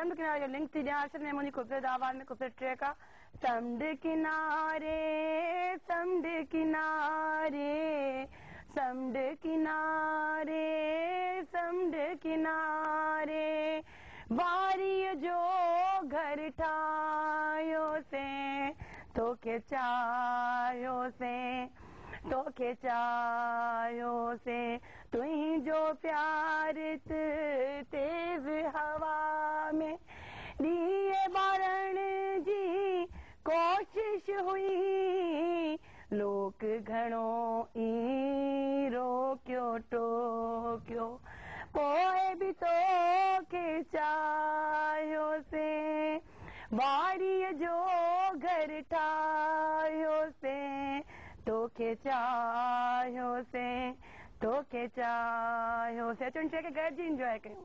समुंड किनारे जो लिंक थी ॾियां असल में मुंहिंजी ख़ूबसूरत आवाज़ में ख़ूबसूरत ट्रैक आहे। समुंड किनारे समुंड किनारे समुंड किनारे समुंड किनारे वारीअ जो घर ठाहियोसीं तोखे चाहियोसीं तोखे चाहियोसीं तुंहिंजो प्यार तेज़ हवा में ॾीए ॿारण जी कोशिश हुई लोक घणो ई रोकियो टोकियो पोइ बि तोखे चाहियोसीं वारीअ जो घर ठाहियोसीं तोखे चाहियोसीं तोखे चाहियोसीं। अचो इन ट्रैक खे गॾिजी इंजॉय कयूं।